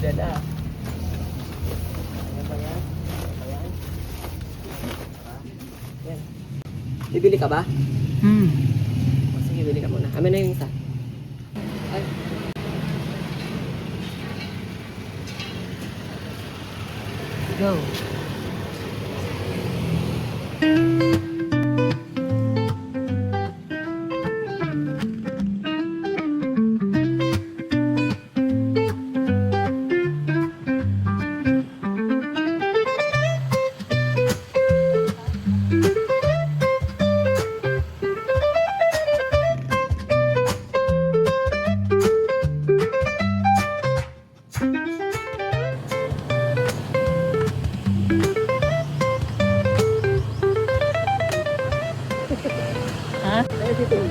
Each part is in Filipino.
agad ah. Ano ba yan? Ano ba yan? Yan. Bibili ka ba? O, sige, bili ka muna. Amin na yung isa. Ay. Go. Ha? Ay, titin.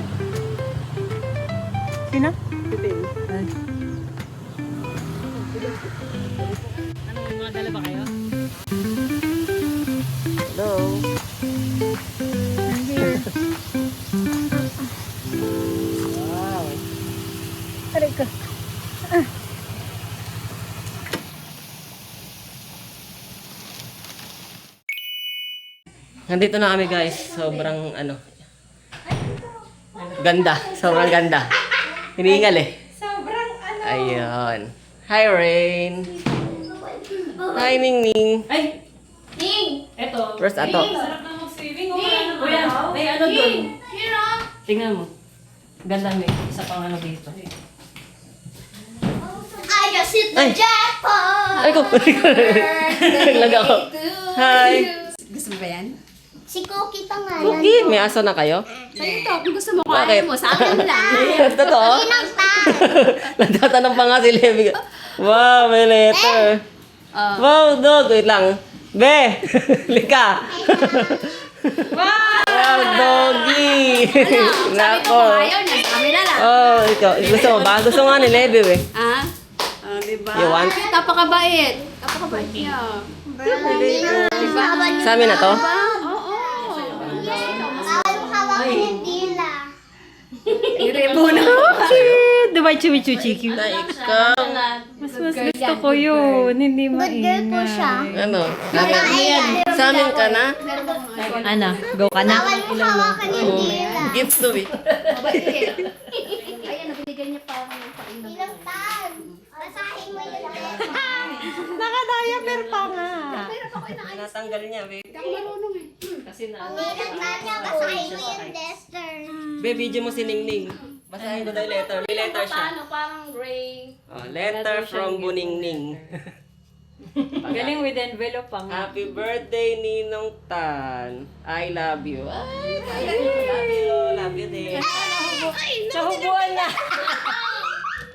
Sino? Titin. Ano, may mga dala ba kayo? Hello. I'm here. Wow. Aray ko. Nandito na kami guys. Sobrang ano. Ganda. Sobrang ganda. Hinihingal eh. Sobrang ano. Ayun. Hi Rain. Hi Ningning. Ay! Ding! Eto. Where's Ato? Sarap na mag-swimming. Ding! Kuya, may ano doon. You know? Tingnan mo. Ganda may isa pang ano dito. I just hit the Ay. jackpot! Ay ko. Naglag ako. Hi. Gusto mo ba yan? Si Cookie pangalan. Cookie, may aso na kayo? Sa'yo to, kung gusto mo, Bakit? kaya mo. Sa akin lang. Totoo? Nagtatanong pa nga si Levi. Wow, may letter. Wow, dog. Wait lang. Be! Lika! Wow, doggy! Ano? Sabi ko kung ayaw niya, sa amin na lang. Oh, ikaw. Gusto mo ba? Gusto nga ni Levi eh. Ah? Diba? You want? Tapakabait. Tapakabait niya. Diba? Sa amin na to? Oo. Bawal hawakan yung dila. Irebo na. Diba chumichuchiki? Na ikaw. Mas gusto ko yun. Hindi Good girl po siya. Ano? Sa amin ka na? Ano? Go ka na? Bawal mo hawakan yung dila. Gifts to me. Ayan, nabinigay niya pa ako ng painom. Ilang tan. Basahin mo yung letter. Naka-diaper pa nga. Natanggal niya, babe. Hindi ako marunong eh. Kasi na Ilang tan niya. Basahin mo yung letter. Be, video mo si Ningning. Basahin ko daw yung letter. May letter siya. Paano? Parang gray. Oh, letter from Buningning. Galing with envelope pa nga. Happy birthday, Ninong Tan. I love you. Ay, love you. Love you din. Sa hubuan na.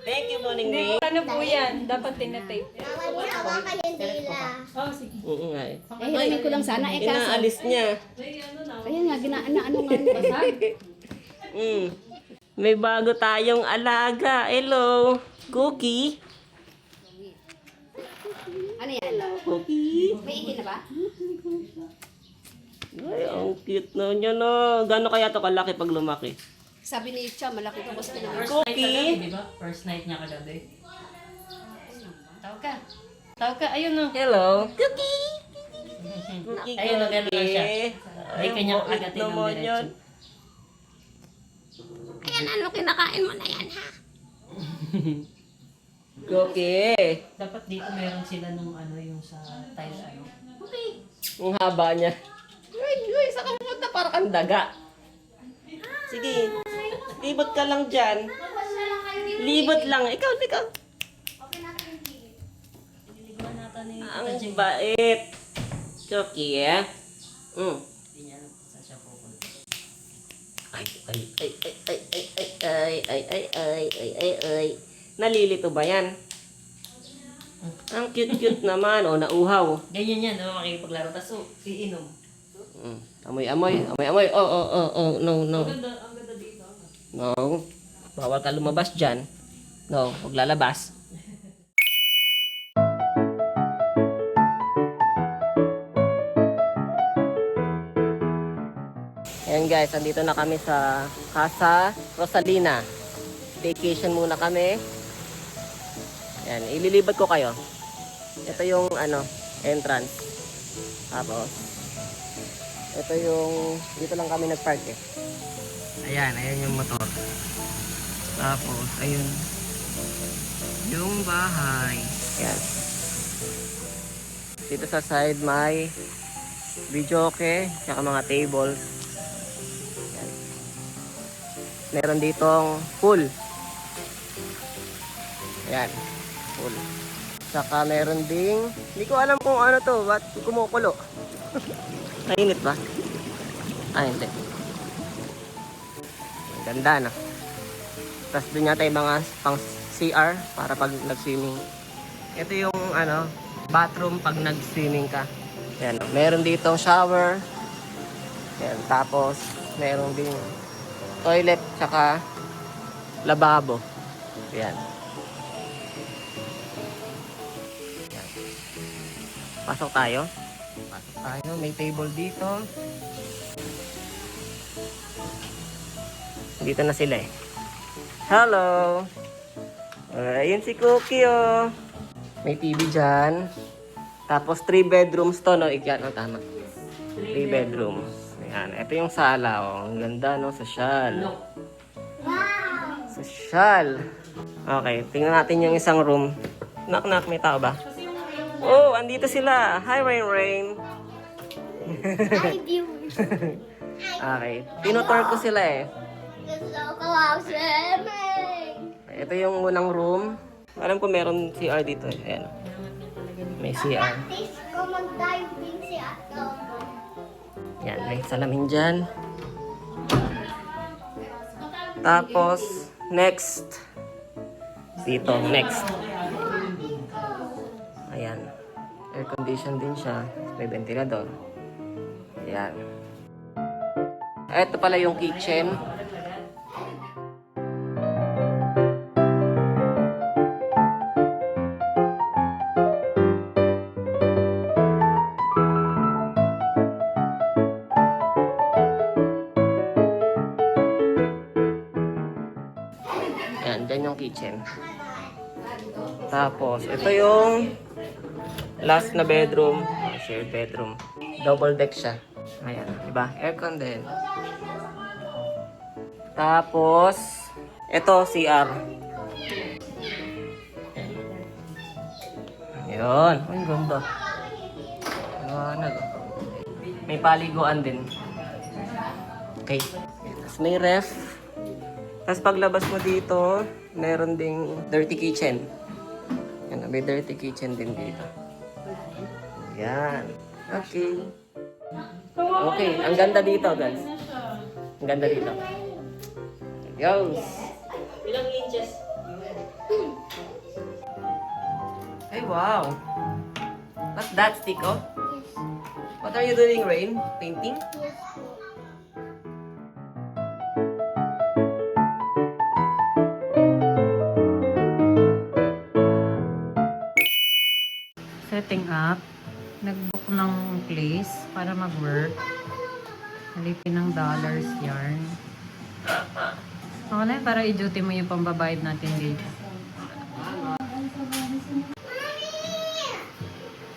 Thank you, Buningning. Ano po yan? Dapat tinatape. Bawal mo hawakan yung dila. Oh, sige. Oo nga eh. Eh, hiramin ko lang sana. Eh, kaso. Inaalis niya. Ayun nga, ano nga basag. Mm. May bago tayong alaga. Hello. Cookie. Ano yan? Cookie. May ihi na ba? Ay, ang cute na niya no. Gano'n kaya to kalaki pag lumaki? Sabi ni Cha, malaki ko kasi pinag- Cookie. Di ba? First night niya kagabi. Tawag ka. Tawag ka. Ayun no. Hello. Cookie. Cookie. Ayun no, gano'n lang siya. May Ay, kanya ang kagatin ng naman diretso. yan. Ayan, ano kinakain mo na yan, ha? Cookie. Dapat dito meron sila nung ano yung sa tile ano. Ang haba niya. Uy, saan ka pumunta? Para kang daga. Sige. Libot ka lang dyan. Libot lang. Ikaw. Niliguan natin ni Ang bait. Cookie, eh? Mm. Hindi niya alam kung saan siya pupunta. Ay. Nalilito ba yan? Ang cute naman. O, nauhaw. Ganyan yan, no? Makikipaglaro. Tapos, iinom. Mm. Amoy. Oh, no. Ang ganda dito. No. Bawal ka lumabas dyan. No, huwag lalabas. Ayan guys, andito na kami sa Casa Rosalina. Vacation muna kami. Yan, ililibat ko kayo. Ito yung entrance. Tapos, ito yung, dito lang kami nag-park eh. Ayan yung motor. Tapos, ayun. Yung bahay. Ayan. Dito sa side may videoke, tsaka mga tables. Ayan. Meron ditong pool. Ayan. Pool. Tsaka meron ding, hindi ko alam kung ano to, ba't kumukulo. Mainit ba? Hindi. Ang ganda, no? Tapos doon yata yung mga pang CR para pag nag-swimming. Ito yung bathroom pag nag-swimming ka. Ayan, meron dito shower. Ayan, tapos meron ding toilet tsaka lababo. Ayan. Ayan. Pasok tayo. May table dito. Dito na sila eh. Hello! Ayun si Cookie oh. May TV dyan. Tapos 3 bedrooms to, no? Tama. 3 bedrooms. Ayan. Ito yung sala oh. Ang ganda no? Sosyal. Wow! Sosyal. Okay, tingnan natin yung isang room. Knock knock, may tao ba? Oh, andito sila. Hi Rain. Hi, viewers. Okay, tinutour ko sila eh. Gusto ko swimming. Ito yung unang room. Alam ko meron CR dito eh. Ayan. May CR. Practice ko mag-diving si Ato. Yan, may salamin dyan. Tapos, next. Dito, next. Ayan. Air condition din siya. May ventilador. Ayan. Ito pala yung kitchen. Ayan, dyan yung kitchen. Tapos, ito yung last na bedroom. Shared bedroom. Double deck siya. Ayan, diba? Aircon din. Tapos, ito CR. Ayan. Ay, ganda. Liwanag. May paliguan din. Okay. Tapos may ref. Tapos paglabas mo dito, meron ding dirty kitchen. Yan, may dirty kitchen din dito. Yan. Okay. Okay, ang ganda dito, guys. Ang ganda dito. Yo. Ilang inches? Ay, wow. What's that, stick, oh? What are you doing, Rain? Painting? Setting up. Nag-book ng place para mag-work. Alipin ng dollars yarn. Okay na yun, para i-duty mo yung pambabayad natin dito.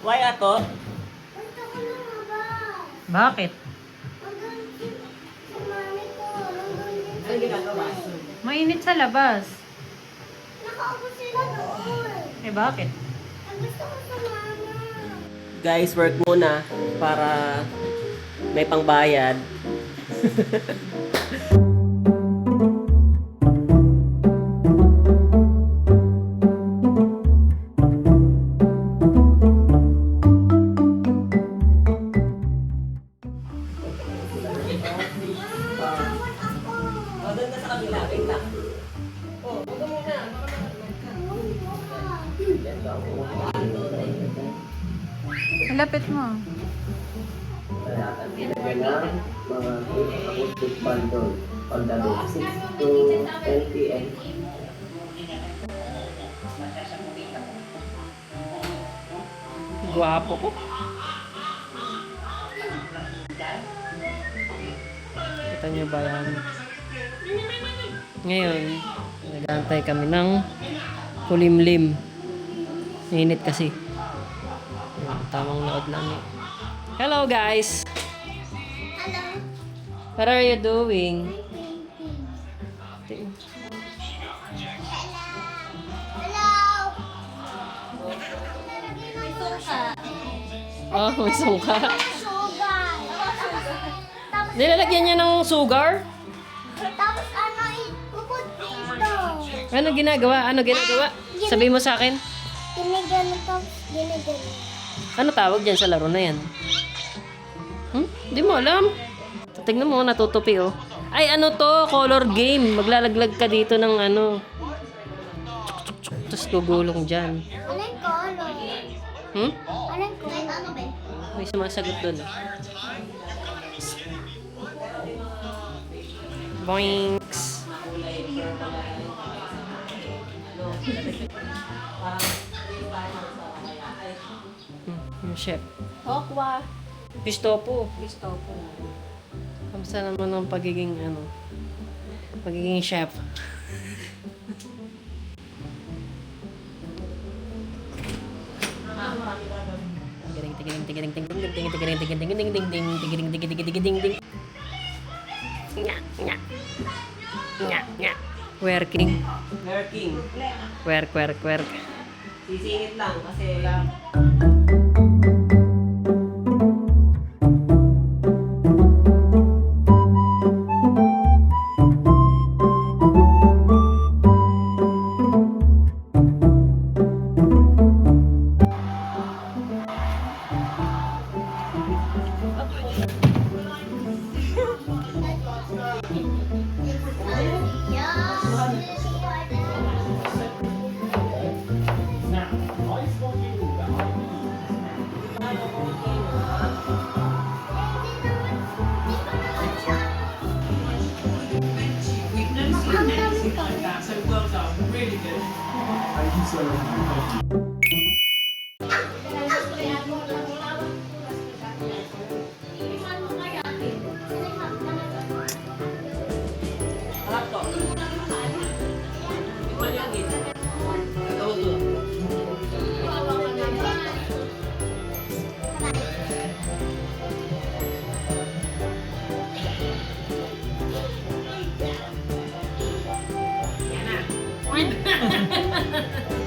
Why ato? Gusto ko lumabas. Bakit? Hanggang sa mami ko. Nandun Ano ginagawa? Mainit sa labas. nakaupo sila doon. Eh bakit? Ang gusto ko sa mama. Guys, work muna para may pangbayad. Doon ka sa kabila, wait lang. Oh, huwag ka muna. Malapit mo. Lagyan ng mga acoustic bundle on the day, 6 to 10 p.m. Guwapo ko. Kita niyo ba yan? Ngayon, nag-aantay kami ng kulimlim. Init kasi. Ayan, tamang nood lang eh. Hello guys! Hello. What are you doing? Hello. Oh, may sungka. Sugar. Tapos, Nilalagyan niya ng sugar? tapos ano, ibubod dito. Ano ginagawa? Ano ginagawa? Sabi mo sa akin. Ginigano tapos ginigano. Ano tawag dyan sa laro na yan? Hindi mo alam. Tignan mo, natutupi oh. Ay, ano to? Color game. Maglalaglag ka dito ng ano. Tapos gugulong dyan. Anong color? Anong color? Ano ba? May sumasagot doon. Boinks. Yung chef. Okwa. Pistopo. Gusto po. Kamusta naman ang pagiging pagiging chef? Working. Working. Work. Sisingit lang kasi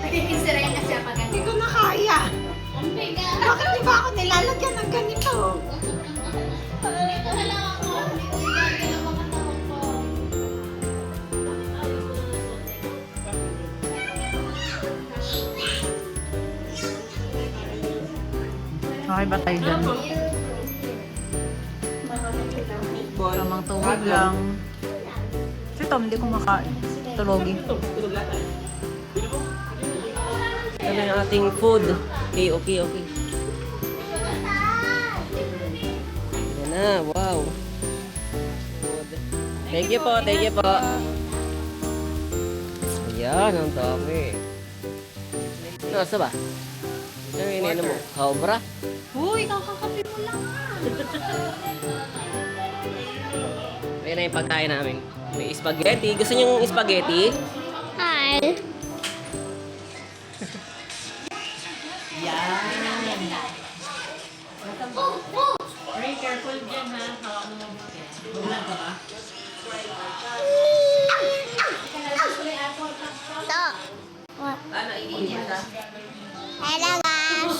Nagiging sirena siya pag Hindi ko na kaya. Bakit di ba ako nilalagyan ng ganito? Okay ba tayo dyan? Tamang tuhod lang. Si Tom, hindi kumakain. Tulogin. ano yung ating food. Okay. Yan na, wow. Food. Thank you po. Ayan, ang dami. Nasa ba? Ano yung ininom mo? Cobra? Uy, kakakapi mo lang. Ayan na yung pagkain namin. May spaghetti. Gusto niyo yung spaghetti? Hi. Very careful dyan ha. Hawak mo mabuti. Bulan ka ba? Ito. Ano, iinit ka? Hello guys.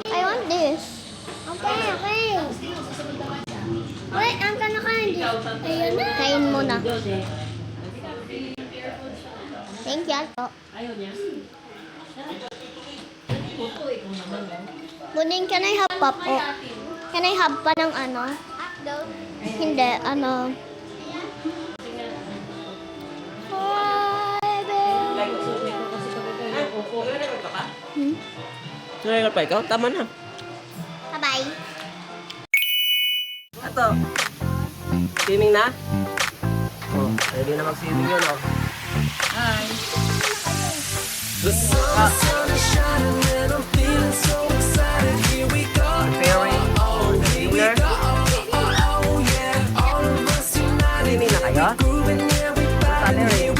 I want this. Okay. Wait, ang ka na kain. Ayun na. Kain mo na. Thank you, Alto. Ayaw niya. Buning, can I have pop? Oh. Can I have pa ng ano? Hindi, ano. Hi, babe. Nag-record ka pa? Nag-record pa ikaw? Tama na. Bye-bye. Ato. Swimming na? Oh, ready na mag-swimming yun, oh. Hi. Preparing for the dinner. Swimming na kayo? Salary.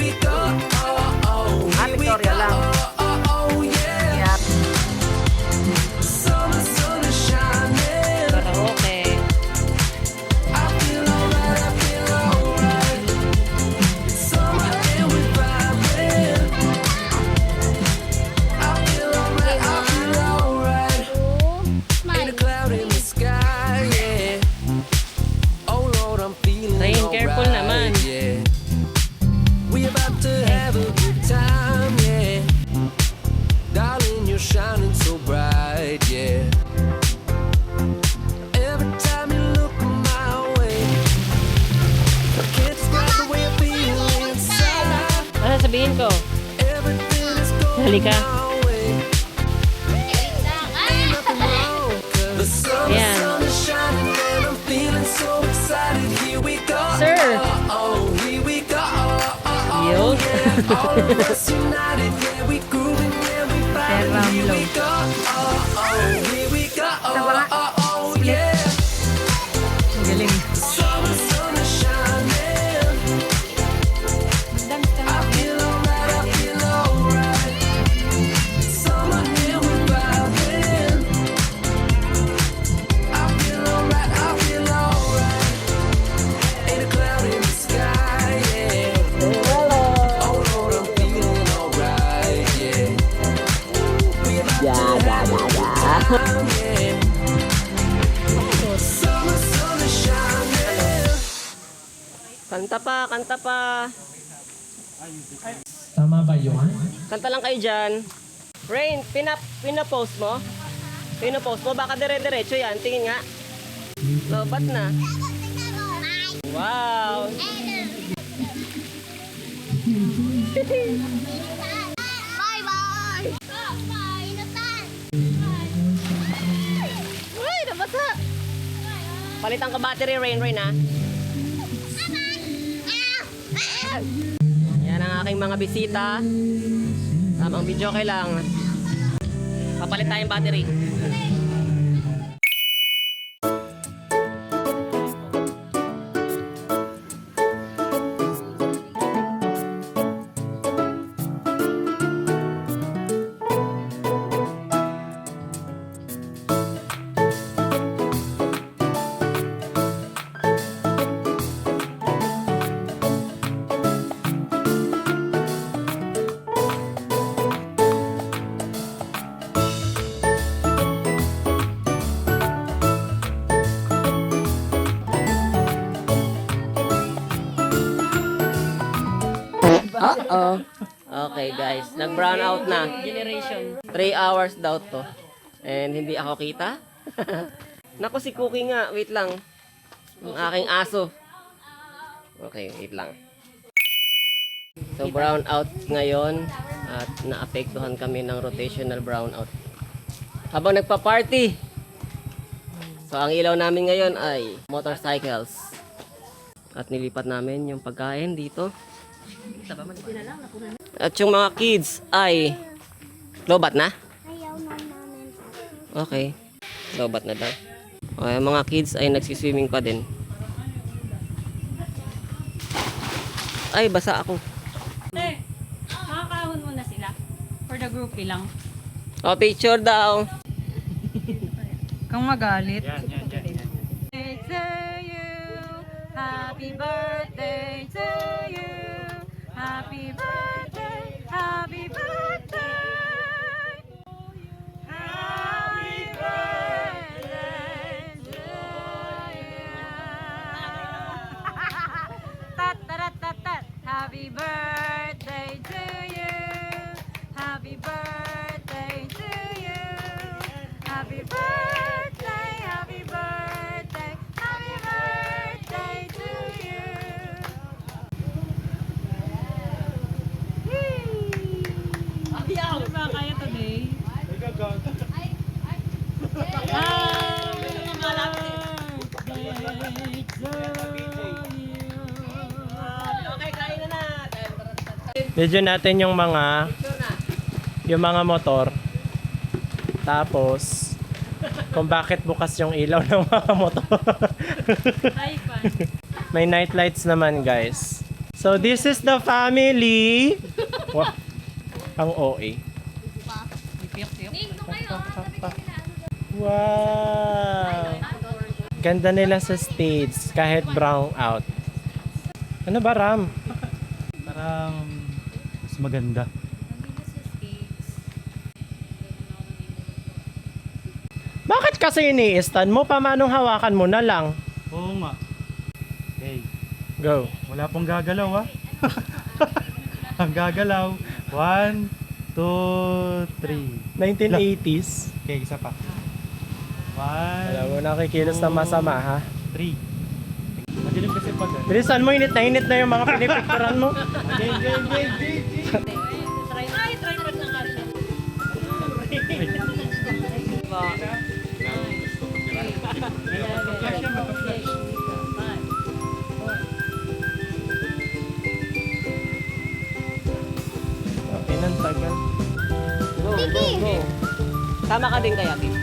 Victoria lang. Yeah. Halika. Ayan. Sir! Yun. Galing. Kanta pa, kanta pa. Tama ba yun? Kanta lang kayo dyan. Rain, pinapost mo? Pinapost mo? Baka dire-diretso yan. Tingin nga. Lobat na. Wow! Bye-bye! Bye! Inatan! Uy, nabasa! Palitan ko battery, Rain, ha? Yan ang aking mga bisita. Tamang video kailangan. Papalit tayong battery. Uh-oh. Okay guys, nag-brown out na. Generation. 3 hours daw to. And hindi ako kita. Naku, si Cookie nga. Wait lang. Ang aking aso. Okay, wait lang. So brown out ngayon. At naapektuhan kami ng rotational brownout. Habang nagpa-party. So ang ilaw namin ngayon ay motorcycles. At nilipat namin yung pagkain dito. At yung mga kids ay lobat na? Ayaw na namin. Okay. Lobat na daw. Okay, yung mga kids ay nagsiswimming pa din. Ay, basa ako. Makakahon mo na sila. For the groupie lang. Oh, picture daw. Kung magalit. Happy birthday to you. Happy birthday, happy birthday. Happy birthday to you. Tat tat tat tat. Happy birthday to you. Happy birthday to you. Happy birthday, happy birthday, happy birthday to you. Ano ba kaya today? Okay, kain na natin. Video natin yung mga motor. Tapos kung bakit bukas yung ilaw ng mga motor. May night lights naman, guys. So this is the family. Wow. Ang OA. Wow. Ganda nila sa stage kahit brown out. Ano ba, Ram? Parang mas maganda. Bakit kasi ini-stand mo? Pamanong hawakan mo na lang? Oo nga. Okay. Go. Wala pong gagalaw ah. Ang gagalaw. 1, 2, 3. 1980s. Okay, isa pa. 1, Alam mo, nakikilos na masama, ha? 3. Madilim kasi pag Bilisan mo, init na yung mga pinipicturan mo. Game. Try tripod na nga siya. po. Okay, nang tagal. Go, go, go. Tama ka din kaya, Pip?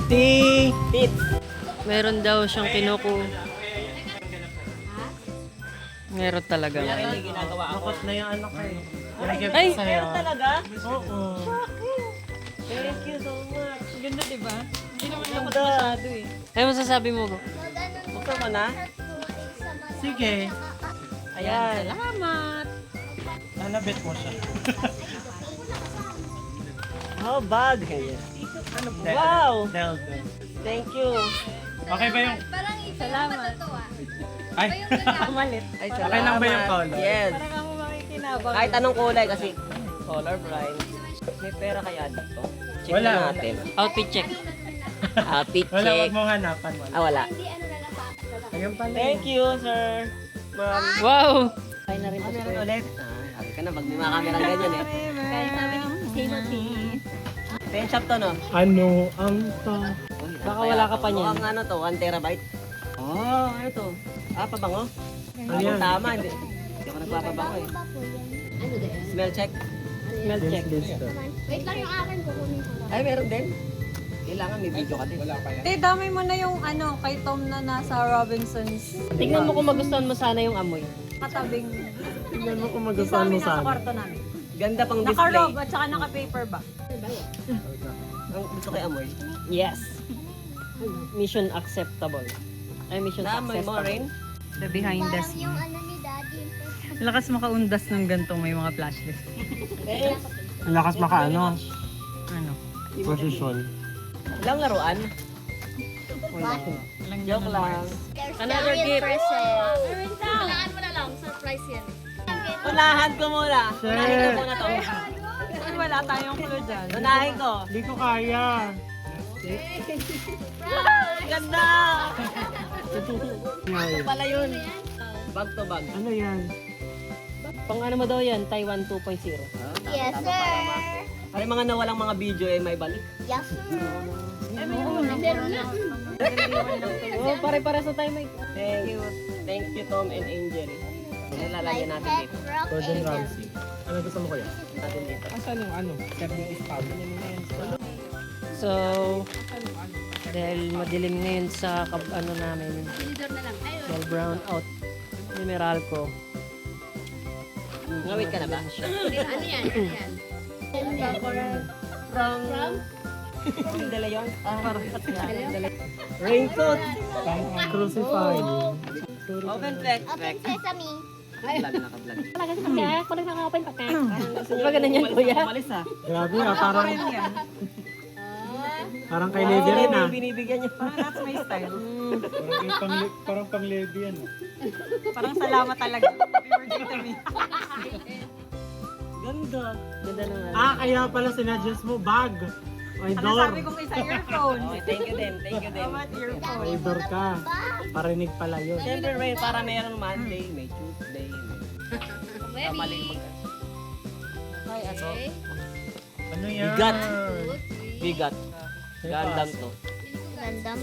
Tit. Tit. Meron daw siyang Meron talaga. Hindi ginagawa ako. Nakot na yung ano kayo. Ay! Meron talaga? Oo. Thank you so much. Ganda, di ba? Hindi naman ako masyado eh. Ay, masasabi mo ko? Buksan ko na. Sige. Ayan. Salamat! Nanabit mo siya. Oh, bag. Wow. Delta. Thank you. Okay ba yung... Parang ito lang matatawa. Ay! Malit. Ay, Okay lang ba yung color? Yes. Parang ako makikinabang. Kahit anong kulay kasi color blind. May pera kaya dito? Check Wala. na natin. Outfit check. Outfit Wala, check. wag mong hanapan. Ah, wala. Ayun pala. Thank you, sir. Ma'am. Wow! Kaya na rin po. Meron ulit. Sabi ka na, pag may mga camera ganyan eh. Kaya sabi ng Timothy. Pen shop to, no? Ano ang to? Uy, Baka kaya wala ka to. pa niyan. Mukhang ano to, 1 terabyte. Oh, ano to? Ah, pabango? Ayan. Tama, hindi ako nagpapabango eh. Ano din? Smell check. Smell check. Dito. Wait lang yung akin, kukunin ko lang. Ay, meron din. Kailangan may video ka din. Wala pa yan. Te, damay mo na yung ano, kay Tom na nasa Robinsons. Tingnan mo kung magustuhan mo sana yung amoy. Katabing. Tingnan mo kung Sa magustuhan mo amin, nasa sana. kwarto namin. Ganda pang display. Naka-rob at saka naka-paper ba? Ang gusto ko yung amoy. Yes. Mission acceptable. Ay, mission Naamoy mo successful. rin? The behind the Parang yung ano ni Daddy. Lakas makaundas ng gantong may mga flashlight. Eh, Ang lakas maka ano? Ano? Posisyon. ilang laruan? Joke lang. Another gift. Kailangan mo na lang, surprise yan. Unahan ko muna. Unahin ko muna to. Wala tayong clue dyan. Unahin ko. Hindi ko kaya. Ganda! Ay, Pala yun. Bag to bag. ano yan? Pang ano mo daw yan? Taiwan 2.0. Yes, sir. Para yung mga nawalang mga video eh may balik. Yes, sir. Meron na. Oh, pare-pare sa tayo may... Thank you. Thank you, Tom and Angel. Ano lalagyan natin Pet dito? rock Gordon angel. Ramsay. Ano gusto mo kaya? Natin dito. Asan yung ano? Serving spam. So, dahil madilim ngayon sa ano namin, Tinidor na lang. Ayun. dahil brown out, mineral ko. Ngawit ka na ba? Ano yan? Ano yan? From... From De Leon? Raincoat! Crucify. Open flex. Open sesame. Vlog, naka-vlog. Di ba ganun yan, kuya? Umalis ah. Grabe ah, parang kay Lady Hindi rin ah. binibigyan niya. That's my style. Parang pang-lady yan. Parang salamat talaga. Happy birthday to me. Ganda. Ganda naman. Ah, kaya pala sinadjust mo bag. Ay, Ano door. sabi kong isa earphone? Oh, thank you din. Thank you din. Dapat earphone. May door ka. Parinig pala yun. Siyempre, Ray, para mayroong Monday, may Tuesday, may... Mali mag... Ay, aso. Ano yan? Bigat. Bigat. Gandam to. Gandam.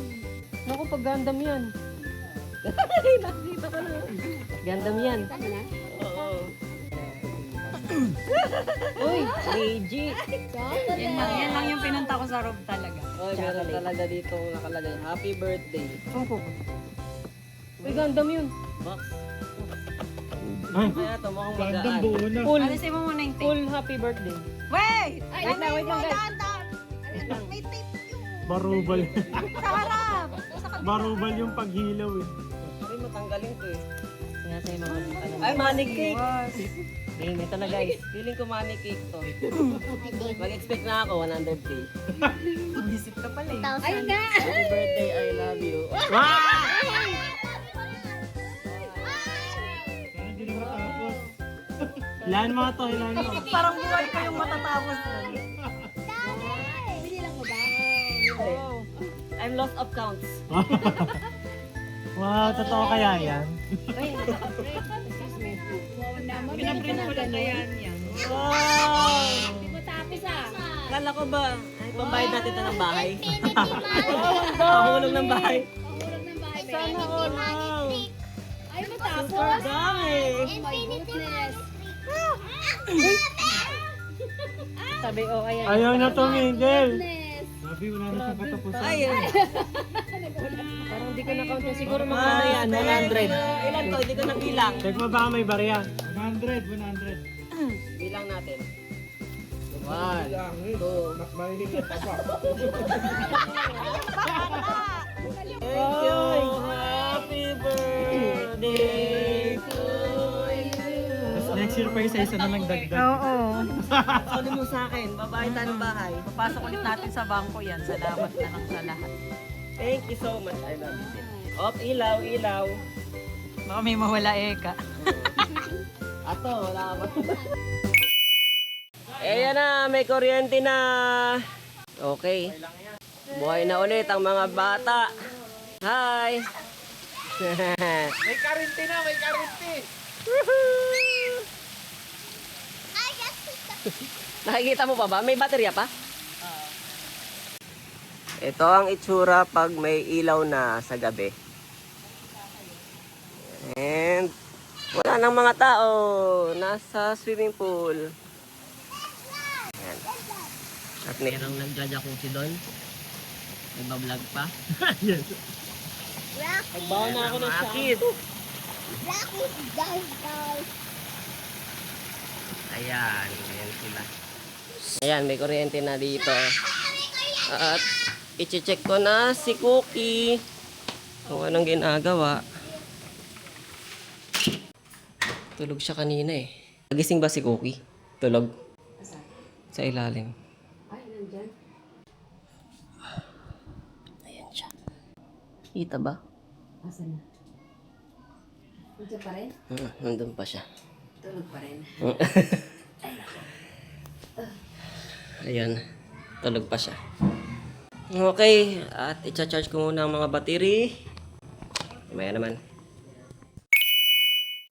Naku, pag Gundam yan. Gundam yan. Oo. Uy, legit. Yan lang yung pinunta ko sa rob talaga. Oh, meron talaga dito nakalagay. Happy birthday. Uy, Gundam yun. Box. Ay, Kaya to, mukhang Gandang magaan. buo na. Full, Alisin mo muna yung tape. full happy birthday. Wait! Wait lang, wait lang, guys. May tape yung barubal. sa harap. Sa kabila. barubal yung paghilaw eh. Ay, matanggalin to eh. Kaya tayo mga ano. Ay, money cake. Game, ito na guys. Feeling ko money cake to. Mag-expect na ako, 100k. Isip ka pala eh. 1,000. Ayun nga. Happy birthday, I love you. Hindi na matapos. Ilan mo to, ilan mo. Parang buhay pa yung matatapos na. I'm lost of counts. Wow, totoo kaya yan? Pinaprint ko lang na yan. Wow! Hindi mo tapos ah. Kala ko ba, ay pambayad natin ito ng bahay? Infinity Pahulog ng bahay. Pahulog ng bahay. Sana all. Ay, matapos. Dami! Infinity goodness. Sabi, oh, ayan. Ayaw na tumigil. Goodness. Sabi, wala na siyang katapusan. Ayun. Parang hindi ko na-count yan. Siguro mga Ano ano yan? 100. Ilan to? Hindi ko nabilang. Check mo baka may barya. 100, 100. Bilang natin. 1, 2, Mas mahihingat pa pa. thank you! Happy birthday to you! Next year pa isa-isa na lang dagdag. Oo. Ano mo sa akin? Babayad tayo ng bahay. Papasok ulit natin sa bangko yan. Salamat na lang sa lahat. Thank you so much. I love you. Op, ilaw, ilaw. Baka may mawala eka. Ato, wala ka ba? Ayan na, may kuryente na. Okay. Buhay na ulit ang mga bata. Hi! May karinti na, may karinti! Nakikita mo pa ba? May baterya pa? Ito ang itsura pag may ilaw na sa gabi. And wala nang mga tao. Nasa swimming pool. Ayan. At mayroong nagja-jacuzzi doon. Nagbablog pa. Nagbawa na ako ng sakit. Ayan, ayan sila. Ayan, may kuryente na dito. At i-check ko na si Cookie. Kung anong ginagawa. Tulog siya kanina eh. Nagising ba si Cookie? Tulog? Sa ilalim. Ay, nandyan. Ayan siya. Kita ba? Asan na? Nandiyan pa rin? Nandun pa siya. Tulog pa rin. Ayan. Tulog pa siya. Okay. At i-charge ko muna ang mga battery. Maya naman.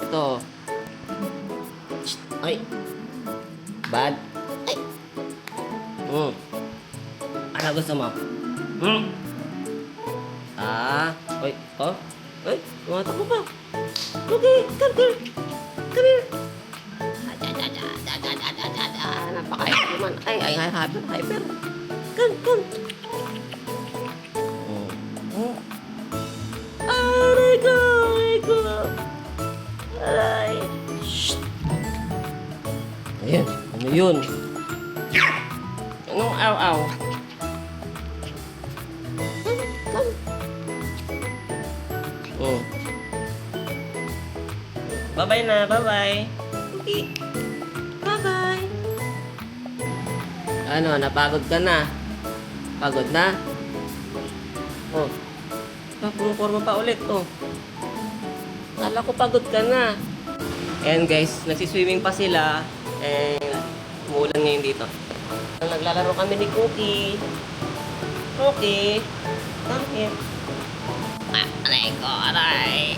Ito. Ay. Bad. Ay. Ano gusto mo? Oy. Oh. Ay. Tumatakbo pa. Okay. Come here. Come here. Napaka-hyper naman. Ay, hyper. Come. Aray ko. Aray. Shh. Ayan. Ano yun? Anong aw-aw? Come. Bye-bye na. Bye-bye. Okay. Bye-bye. Ano, napagod ka na? Pagod na? Oh. Pumuporma pa ulit, oh. Kala ko pagod ka na. And guys, nagsiswimming pa sila. And umuulan ngayon dito. Naglalaro kami ni Cookie. Cookie. Come here. Aray ko, aray.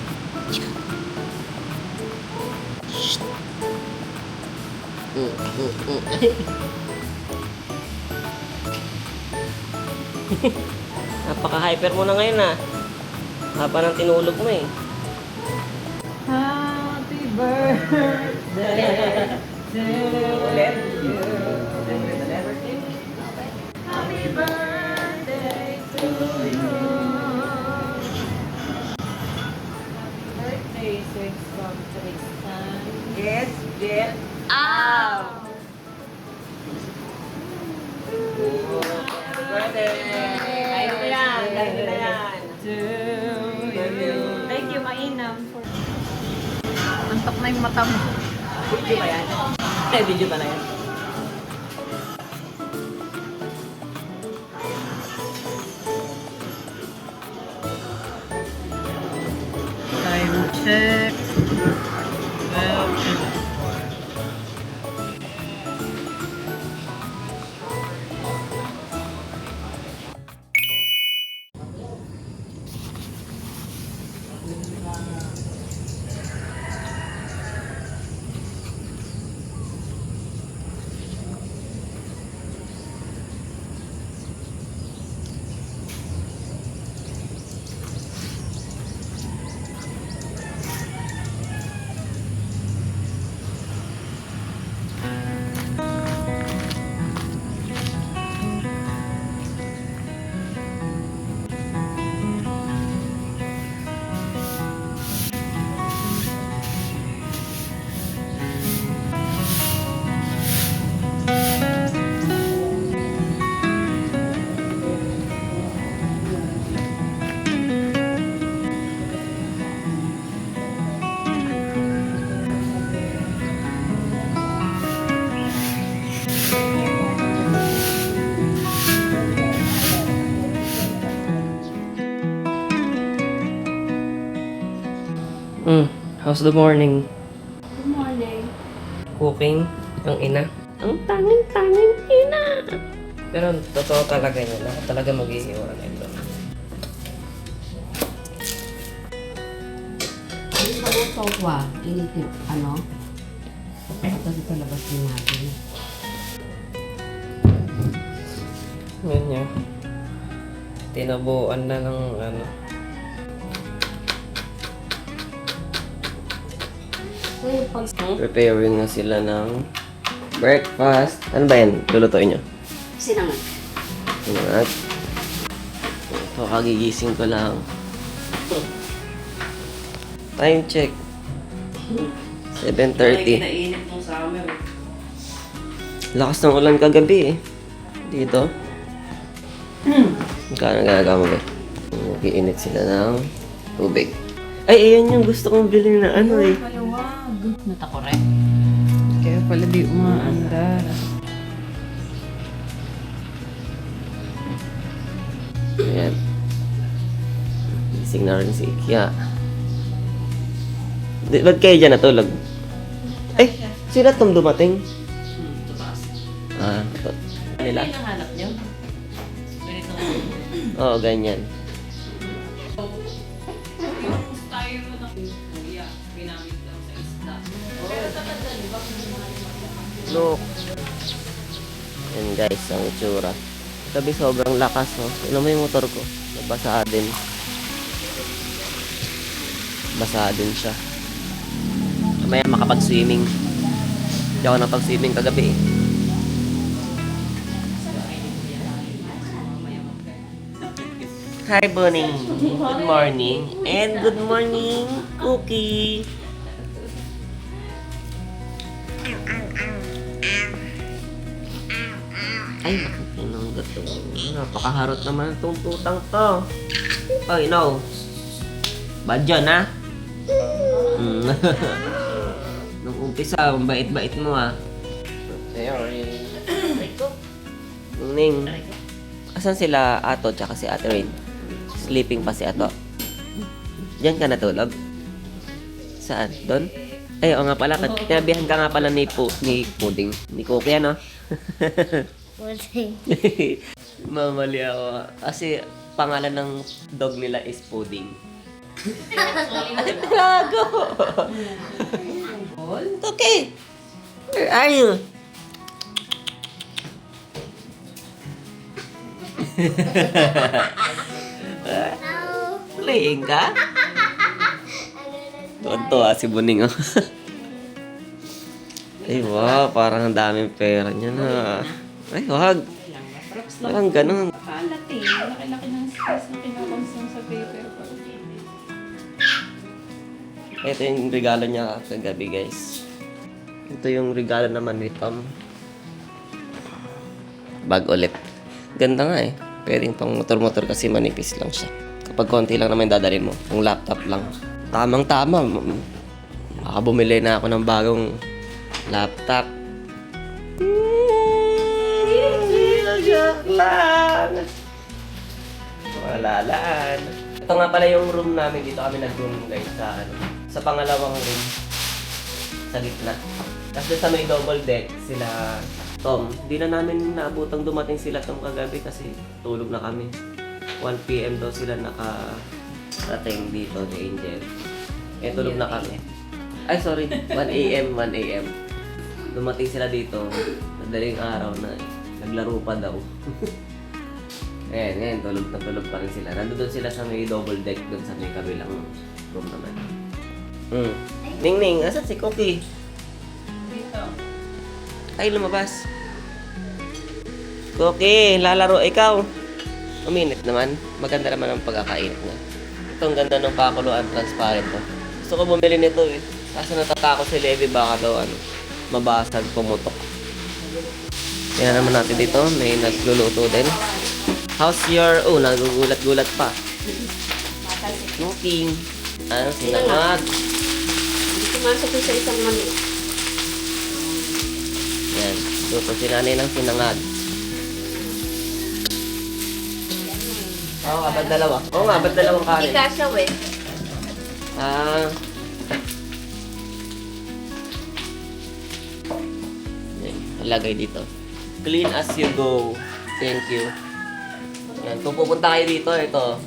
Napaka-hyper mo na ngayon ah. Haba ng tinulog mo eh. Happy birthday. Ulit? Happy birthday to you. Birthday, 6 from 6 times. Yes, yes. Ow! Happy birthday! Ayun na yan. Dahil na yan. Thank you, mainam. Antok na yung mata mo. Video ba yan? Video ba na yan? Time check. 12. How's the morning? Good morning. Cooking ang ina. Ang tanging-tanging ina! Pero totoo talaga yun. Ako talaga mag-iiwan ito. Yung maluto ko init yung ano? Ito dito labas din natin. Yan niya. Tinabuan na ng ano. Preparing na sila ng breakfast. Ano ba yan? Lulutuin nyo? Sinangag. Ingat. Ito, kagigising ko lang. Time check. 7:30. Nainit ng summer. Lakas ng ulan kagabi eh. Dito. Magkano gagawa mo ba? Mag-iinit sila ng tubig. Ay, ayan yung gusto kong bilhin na ano eh. Natakore. Kaya pala di umaandar. Ayan. Gising na rin si Ikya. Ba't kayo dyan natulog? Ay, sila Tom dumating? Ah, ito. Nila? Hinahanap niyo? Ganito nga. Oo, ganyan. Look. Yan guys, ang itsura. Sabi sobrang lakas oh. Tignan mo yung motor ko. Nabasa din. Basa din siya. Mamaya makapag-swimming. Hindi ako napag-swimming kagabi eh. Hi, Bonnie. Good morning. And good morning, Cookie. Ay, nakikinang gato. Napakaharot naman itong tutang to. Ay, no. Bad yun, ha? Nung umpisa, ang bait-bait mo, ha? Sorry. Ning. Asan sila Ato tsaka si Ate Rain? Sleeping pa si Ato. Diyan ka natulog? Saan? Doon? Ay, oo nga pala. Tinabihan ka nga pala ni Pudding. Ni Cookie, ano? Pudding. Mamali ako. Kasi pangalan ng dog nila is Pudding. Ay, talago! Okay. Where are you? Playing ka? Tuwan-tuwa si Buning, oh. Ay, wow. Parang ang daming pera niya na. Ay, wag. Parang ganun. Kalat eh. Laki-laki ng space na kinakonsum sa paper ko. Ito yung regalo niya kagabi, guys. Ito yung regalo naman ni Tom. Bag ulit. Ganda nga eh. Pwedeng pang motor-motor kasi manipis lang siya. Kapag konti lang naman dadalhin mo. Kung laptop lang. Tamang-tama. Baka bumili na ako ng bagong laptop. Joke lang. Wala laan. Ito nga pala yung room namin. Dito kami nag-room guys sa pangalawang room. Sa gitna. Kasi sa may double deck sila Tom. Di na namin naabutang dumating sila Tom kagabi kasi tulog na kami. 1 PM daw sila nakarating dito ni Angel. Eh tulog na kami. Ay sorry, 1 AM. Dumating sila dito. Madaling araw na naglaro pa daw. Ngayon, tulog na tulog pa rin sila. Nandun sila sa may double deck dun sa may kabilang room naman. Ning, asan si Cookie? Ay, lumabas. Cookie, lalaro ikaw. Uminit naman. Maganda naman ang pagkakainit niya. Ito ang ganda ng pakuluan, transparent to. Gusto ko bumili nito eh. Kaso natatakot si Levi baka daw mabasag, pumutok. Kaya naman natin dito, may nagluluto din. How's your... Oh, nagugulat-gulat pa. Cooking. Ano, sinangag. Hindi pumasok yung sa isang mani. Yan. Luto si nanay ng sinangag. Oo nga, ba't dalawa? Oo nga, ba't dalawang kanin? Hindi kasyaw eh. Ah, ilagay dito. Clean as you go. Thank you. Yan. Kung pupunta kayo dito, ito.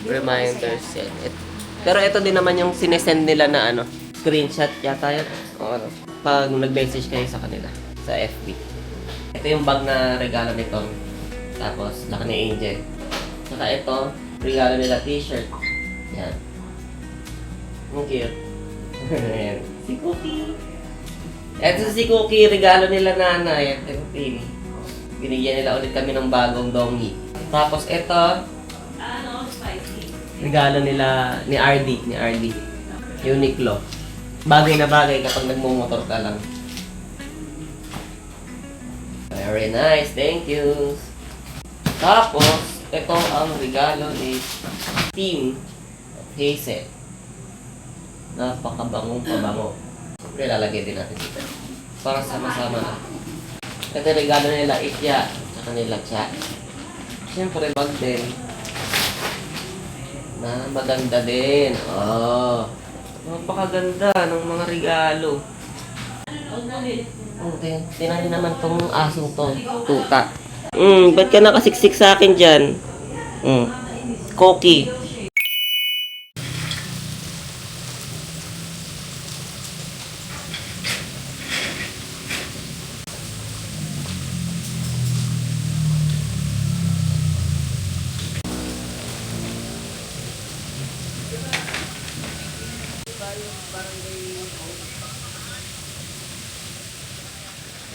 Reminders. Yan. Pero ito din naman yung sinesend nila na ano, screenshot yata yun. O ano. Pag nag-message kayo sa kanila. Sa FB. Ito yung bag na regalo nito. Tapos, laki ni Angel. Saka ito, regalo nila t-shirt. Yan. Ang cute. Ayan. Si Cookie. Ito si Cookie, regalo nila nanay. Ito yung pini. Binigyan nila ulit kami ng bagong dongi. Tapos ito, regalo nila ni RD. Uniqlo. Bagay na bagay kapag nagmumotor ka lang. Very nice, thank you. Tapos, ito ang regalo ni Team Hazel. Napakabangong pabango. Siyempre, lalagay din natin dito. Para sama-sama na. Ito yung regalo nila Itya, tsaka nila Cha. Siyempre, bag din. Na maganda din. Oh. Napakaganda ng mga regalo. Tingnan naman tong asong to. Tuta. Ba't ka nakasiksik sa akin dyan? Cookie.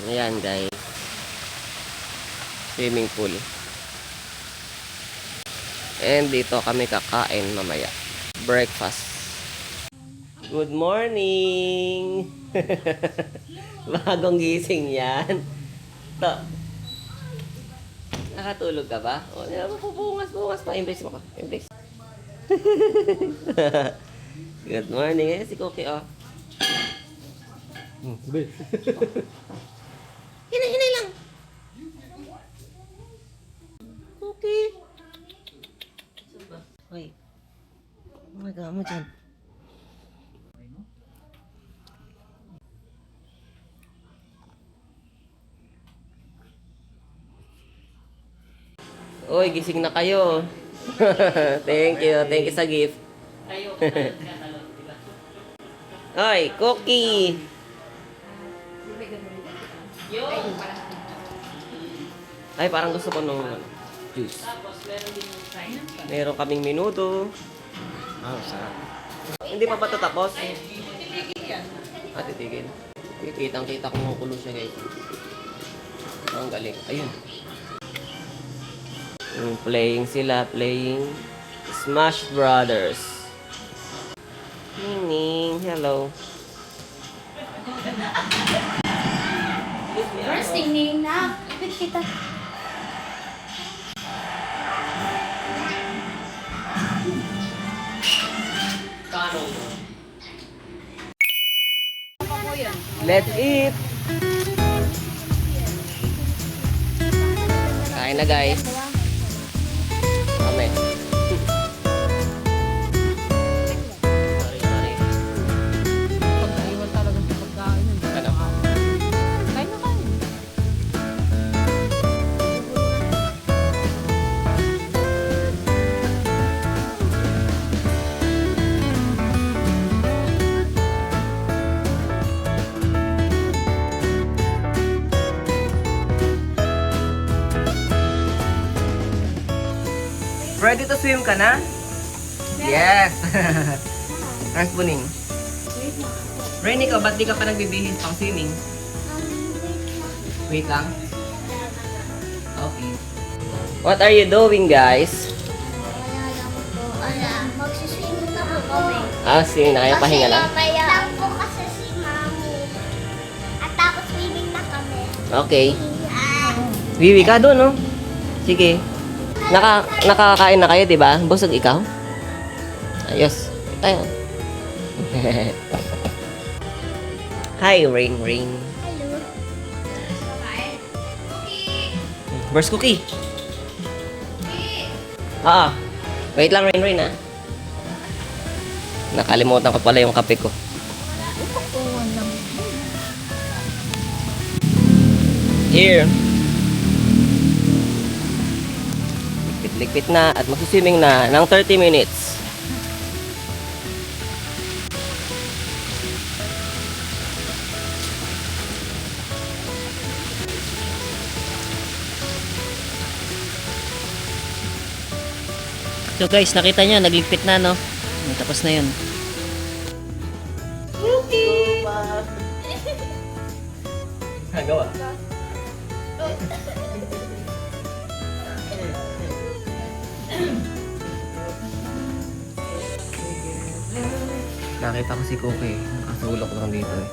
Ayan guys. Swimming pool. And dito kami kakain mamaya. Breakfast. Good morning! Bagong gising yan. To. Nakatulog ka ba? O, bungas pa. Embrace mo ka. Embrace. Good morning. Eh, si Cookie, oh. Hinay lang. Okay. Hoy. Oh my God, mo dyan. Oy, gising na kayo. Thank you sa gift. Oy, Cookie. Ay, parang gusto ko nung juice. Meron kaming minuto. Sarap. Hindi pa ba ito tapos? Titigil. Kitang-kita kung makulo siya guys. Ang galing. Ayun. Playing Smash Brothers. Ning, hello. First thing na. Ipit kita. Let's eat! Kain na guys. Kami. Sorry. Pagkaiwan talaga sa pagkain. Ano? Kain na kain. Ready to swim ka na? Yes! Nice buning. Rainy ka, ba't di ka pa nagbibihis pang swimming? Wait lang. Okay. What are you doing, guys? Wala lang po. Magsiswimming na po kami. Swimming na kayo, pahinga lang? Mamaya lang po kasi si Mami. At tapos swimming na kami. Okay. Wiwi ka doon, no? Sige. Nakakakain na kayo, di ba? Busog ikaw? Ayos. Tayo. Hi, Rain. Hello. Where's Cookie? Wait lang, Rain, ah. Nakalimutan ko pala yung kape ko. here. Likpit na at magsiswimming na ng 30 minutes. So guys, nakita nyo, nagligpit na, no? Tapos na yun. Hagawa. Nakita ko si Cookie. Nakasulok lang dito eh.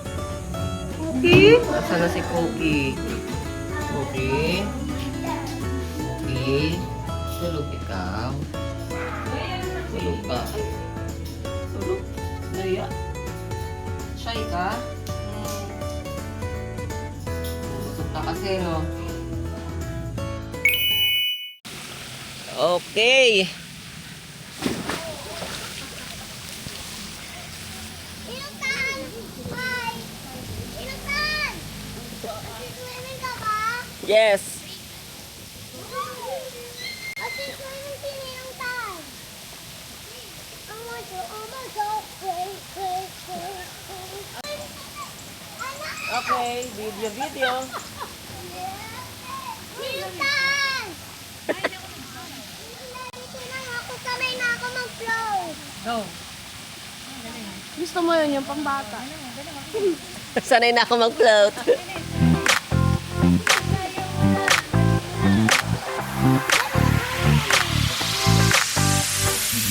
Cookie? Nasaan na si Cookie? Cookie? Cookie? Sulok ikaw? Sulok ka? Sulok? Naya? Shy ka? Busog ka kasi, no? Okay. Inutan! Hi! Inutan! Swimming ka ba? Yes. Swimming si Inutan! I want to go play. Okay, video. Inutan! Dito na ako, sanay na ako mag-float. Gusto mo yun yung pambata? Sanay na ako mag-float.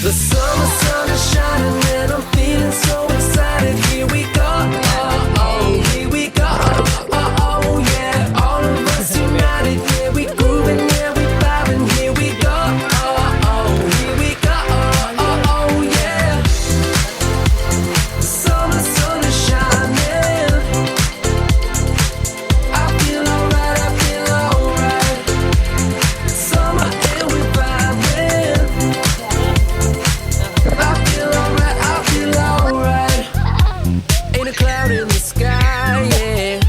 The summer sun is shining and I'm feeling so excited. Here we go, here we go, yeah. All of us united, yeah, we grooving, yeah, we vibing. Here we go, here we go, yeah. The summer sun is shining. I feel alright, I feel alright. Summer and we vibing. I feel alright, I feel alright. Ain't a cloud in the sky, yeah.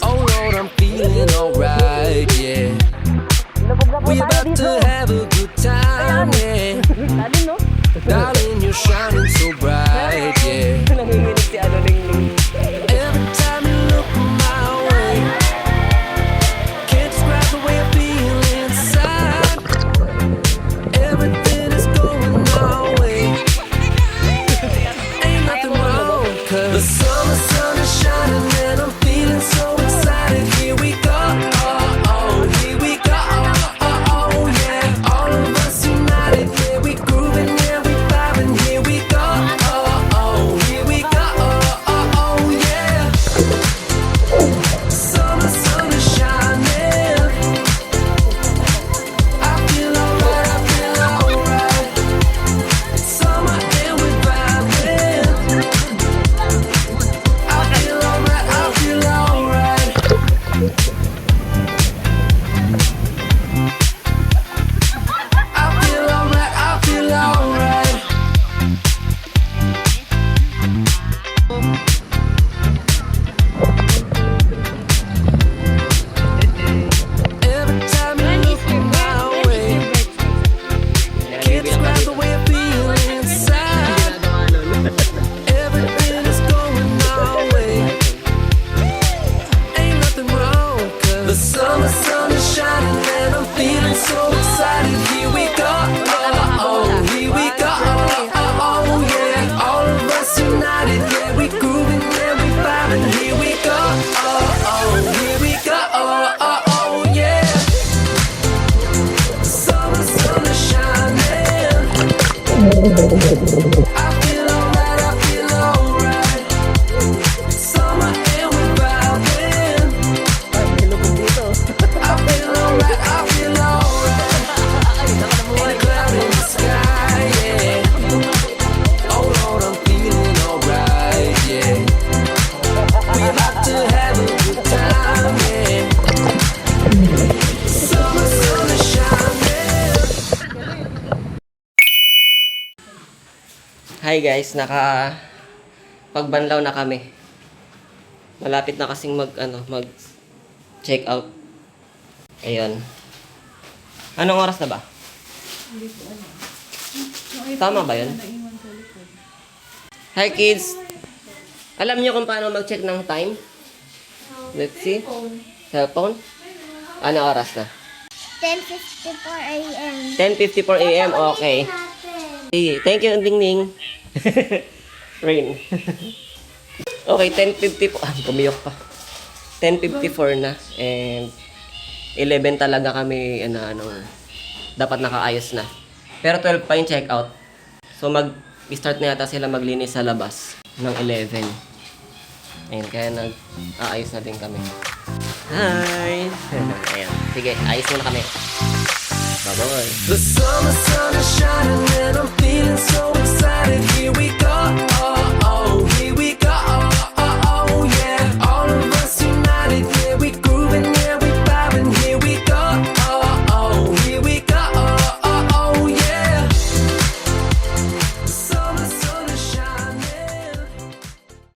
Oh Lord, I'm feeling alright, yeah. We about to have a good time, yeah. Darling, you're shining so bright, yeah. Nanginginig si ano Ling. Every time you look my way, can't describe the way I feel inside. Everything is going our way. Ain't nothing wrong, 'cause the summer sun is shining and I'm feeling so excited. Here we go, here we go, yeah. All of us united, yeah, we grooving, yeah, we vibing. Here we go, here we go, yeah. Summer sun is shining. I feel alright, I feel alright. Summer and we vibing. I feel alright, I feel alright. I feel alright, I feel alright. Every time you look my way, can't describe the way I feel inside. Everything is going our way. Ain't nothing wrong, 'cause the summer sun is shining and I'm feeling so excited. Here we go, here we go, yeah. All of us united, yeah, we grooving, yeah, we vibing. Here we go, here we go, yeah. Summer sun is shining. I feel alright, I feel alright. Summer and we vibing. I feel alright, I feel alright. Ain't a cloud in the sky, yeah. Oh Lord, I'm feeling alright, yeah. We about to have a good time, yeah. Summer sun is shining. Hi guys, pagbanlaw na kami. Malapit na kasing mag check out. Ayun. Anong oras na ba? Tama ba yun? Hi kids! Alam niyo kung paano mag-check ng time? Let's see. Cellphone? Ano oras na? 10:54 a.m. 10:54 a.m. Okay. Sige, thank you, Ding Ding. Rain. Okay, 10:54. Pumiyok pa. 10:54 na. And 11 talaga kami, dapat nakaayos na. Pero 12 pa yung check-out. So, mag-start na yata sila maglinis sa labas ng 11. Ayun, kaya nag-aayos na din kami. Hi! Ayan. Sige, ayos muna kami. Bye-bye. The summer sun is shining and I'm feeling so excited. Here we go.